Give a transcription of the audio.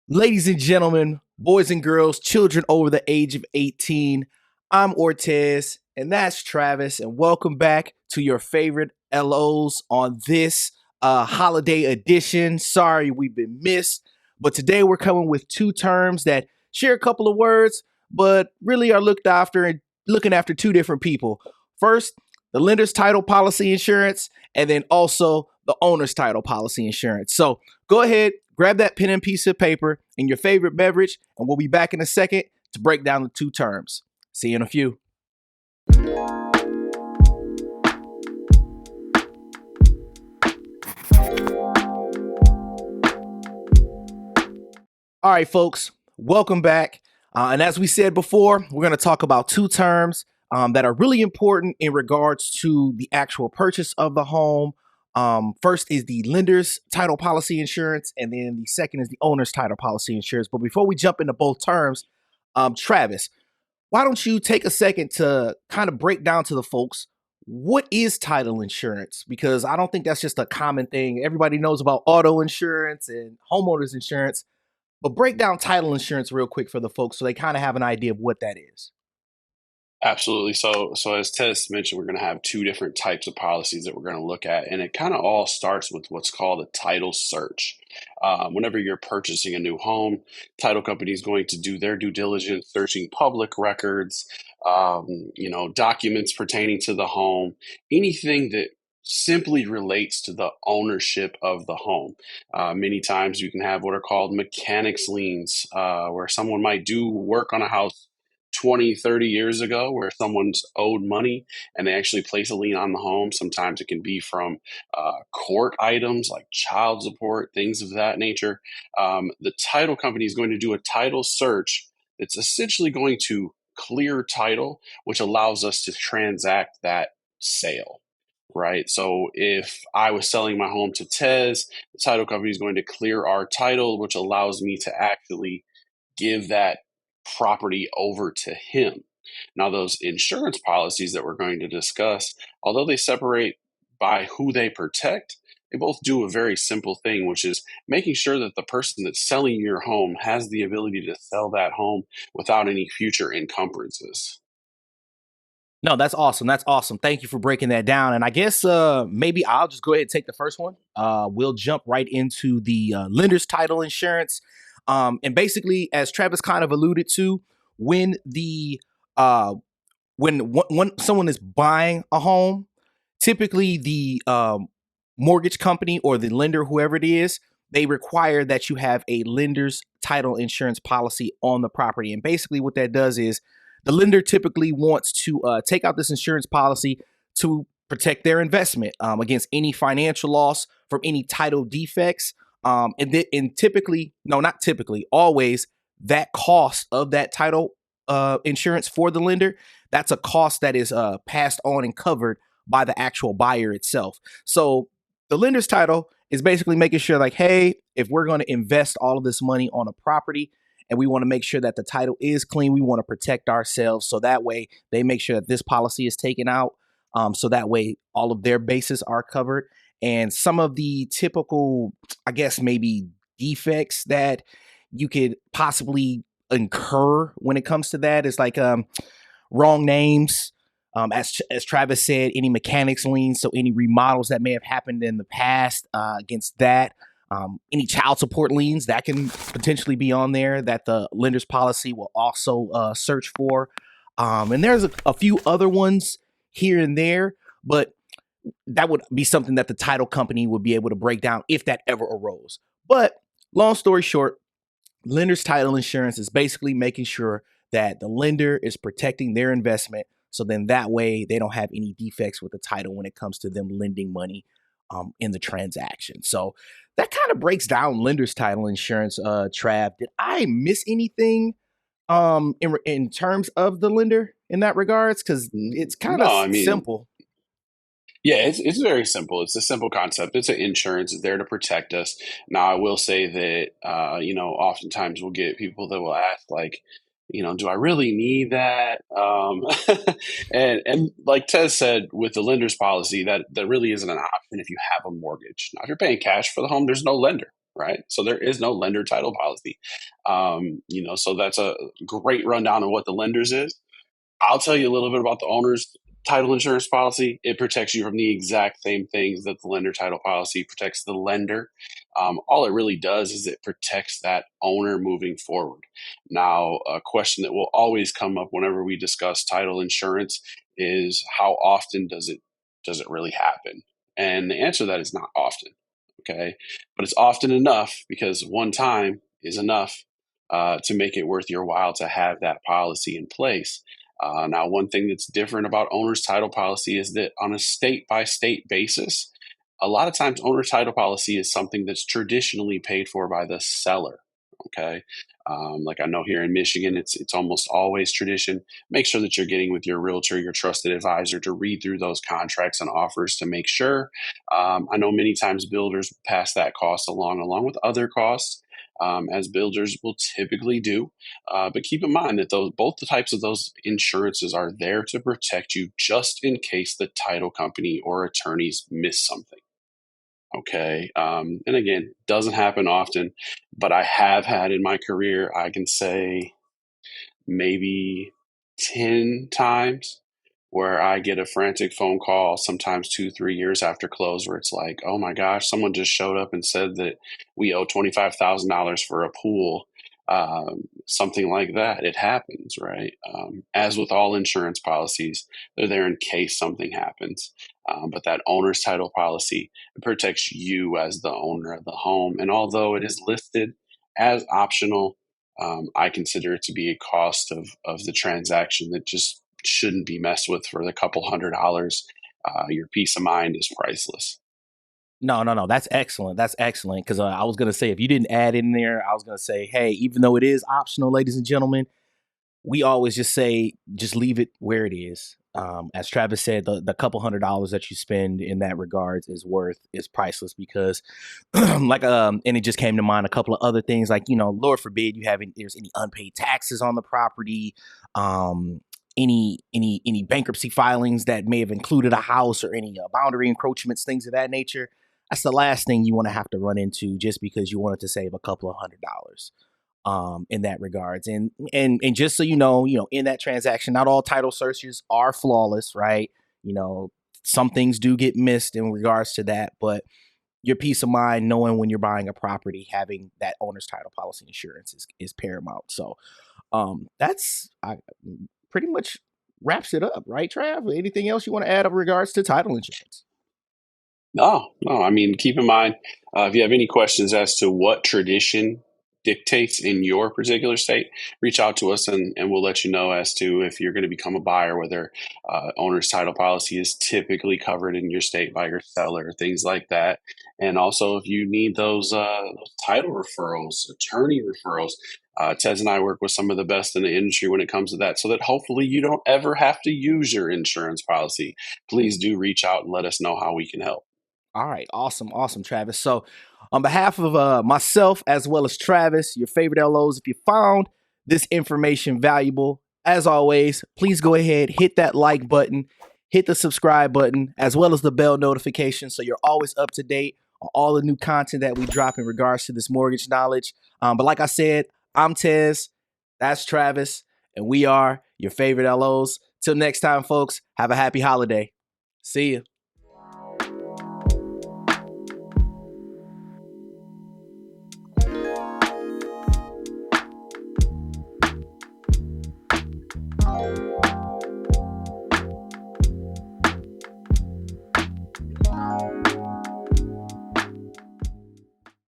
Ladies and gentlemen, boys and girls, children over the age of 18, I'm Ortez, and that's Travis, and welcome back to your favorite LOs on this holiday edition. Sorry we've been missed, but today we're coming with two terms that share a couple of words, but really are looked after and looking after two different people. First, the lender's title policy insurance, and then also the owner's title policy insurance. So go ahead, grab that pen and piece of paper and your favorite beverage, and we'll be back in a second to break down the two terms. See you in a few. All right, folks, welcome back. And as we said before, we're going to talk about two terms that are really important in regards to the actual purchase of the home. First is the lender's title policy insurance, and then the second is the owner's title policy insurance. But before we jump into both terms, Travis, why don't you take a second to kind of break down to the folks what is title insurance? Because I don't think that's just a common thing. Everybody knows about auto insurance and homeowners insurance, but break down title insurance real quick for the folks so they kind of have an idea of what that is. Absolutely. So as Tess mentioned, we're going to have two different types of policies that we're going to look at, and it kind of all starts with what's called a title search. Whenever you're purchasing a new home, title company is going to do their due diligence, searching public records, documents pertaining to the home, anything that simply relates to the ownership of the home. Many times you can have what are called mechanics liens, where someone might do work on a house 20, 30 years ago where someone's owed money and they actually place a lien on the home. Sometimes it can be from court items like child support, things of that nature. The title company is going to do a title search that's essentially going to clear title, which allows us to transact that sale. Right. So if I was selling my home to Tez, the title company is going to clear our title, which allows me to actually give that property over to him. Now, those insurance policies that we're going to discuss, although they separate by who they protect, they both do a very simple thing, which is making sure that the person that's selling your home has the ability to sell that home without any future encumbrances. No, that's awesome. That's awesome. Thank you for breaking that down. And I guess maybe I'll just go ahead and take the first one. We'll jump right into the lender's title insurance. And basically, as Travis kind of alluded to, when the when someone is buying a home, typically the mortgage company or the lender, whoever it is, they require that you have a lender's title insurance policy on the property. And basically, what that does is the lender typically wants to take out this insurance policy to protect their investment against any financial loss from any title defects. And typically, no, not typically, always that cost of that title insurance for the lender, that's a cost that is passed on and covered by the actual buyer itself. So the lender's title is basically making sure like, hey, if we're going to invest all of this money on a property and we want to make sure that the title is clean, we want to protect ourselves. So that way they make sure that this policy is taken out. So that way all of their bases are covered. And some of the typical, I guess, maybe defects that you could possibly incur when it comes to that is like wrong names. As Travis said, any mechanics liens, so any remodels that may have happened in the past against that. Any child support liens that can potentially be on there that the lender's policy will also search for. And there's a few other ones here and there, but that would be something that the title company would be able to break down if that ever arose. But long story short, lender's title insurance is basically making sure that the lender is protecting their investment. So then that way they don't have any defects with the title when it comes to them lending money in the transaction. So that kind of breaks down lender's title insurance. Trav, did I miss anything in terms of the lender in that regards? Because it's kind of No, I mean, simple. yeah, it's very simple. It's a simple concept. It's an insurance. It's there to protect us. Now, I will say that, oftentimes we'll get people that will ask, like, do I really need that? And like Tez said, with the lender's policy, that really isn't an option if you have a mortgage. Now, if you're paying cash for the home, there's no lender. right? So there is no lender title policy. So that's a great rundown of what the lenders is. I'll tell you a little bit about the owner's title insurance policy. It protects you from the exact same things that the lender title policy protects the lender. All it really does is it protects that owner moving forward. Now, a question that will always come up whenever we discuss title insurance is how often does it really happen? And the answer to that is not often. Okay, but it's often enough because one time is enough to make it worth your while to have that policy in place. Now, one thing that's different about owner's title policy is that on a state by state basis, a lot of times owner's title policy is something that's traditionally paid for by the seller. Okay. Like I know here in Michigan, it's almost always tradition. Make sure that you're getting with your realtor, your trusted advisor, to read through those contracts and offers to make sure. I know many times builders pass that cost along with other costs, as builders will typically do. But keep in mind that both the types of those insurances are there to protect you just in case the title company or attorneys miss something. Okay. And again, doesn't happen often, but I have had in my career, I can say maybe 10 times where I get a frantic phone call, sometimes 2, 3 years after close, where it's like, oh my gosh, someone just showed up and said that we owe $25,000 for a pool, something like that. It happens, right? As with all insurance policies, they're there in case something happens. But that owner's title policy, it protects you as the owner of the home. And although it is listed as optional, I consider it to be a cost of the transaction that just shouldn't be messed with for the couple $100. Your peace of mind is priceless. No, no, no. That's excellent. That's excellent. Because I was going to say, if you didn't add in there, I was going to say, hey, even though it is optional, ladies and gentlemen, we always just say, just leave it where it is. As Travis said, the couple $100 that you spend in that regards is priceless because, and it just came to mind a couple of other things, like, Lord forbid there's any unpaid taxes on the property, um, any bankruptcy filings that may have included a house or any boundary encroachments, things of that nature. That's the last thing you want to have to run into just because you wanted to save a couple of $100 in that regards. And just so in that transaction, not all title searches are flawless, right? Some things do get missed in regards to that, but your peace of mind knowing when you're buying a property, having that owner's title policy insurance is paramount. So that's pretty much wraps it up, right, Trav? Anything else you want to add in regards to title insurance? No, no. I mean, keep in mind, if you have any questions as to what tradition dictates in your particular state, reach out to us and we'll let you know as to if you're going to become a buyer, whether owner's title policy is typically covered in your state by your seller, things like that. And also, if you need those title referrals, attorney referrals, Tez and I work with some of the best in the industry when it comes to that, so that hopefully you don't ever have to use your insurance policy. Please do reach out and let us know how we can help. All right. Awesome. Awesome, Travis. So, on behalf of myself as well as Travis, your favorite LOs, if you found this information valuable, as always, please go ahead, hit that like button, hit the subscribe button, as well as the bell notification so you're always up to date on all the new content that we drop in regards to this mortgage knowledge. But like I said, I'm Tez, that's Travis, and we are your favorite LOs. Till next time, folks, have a happy holiday. See ya.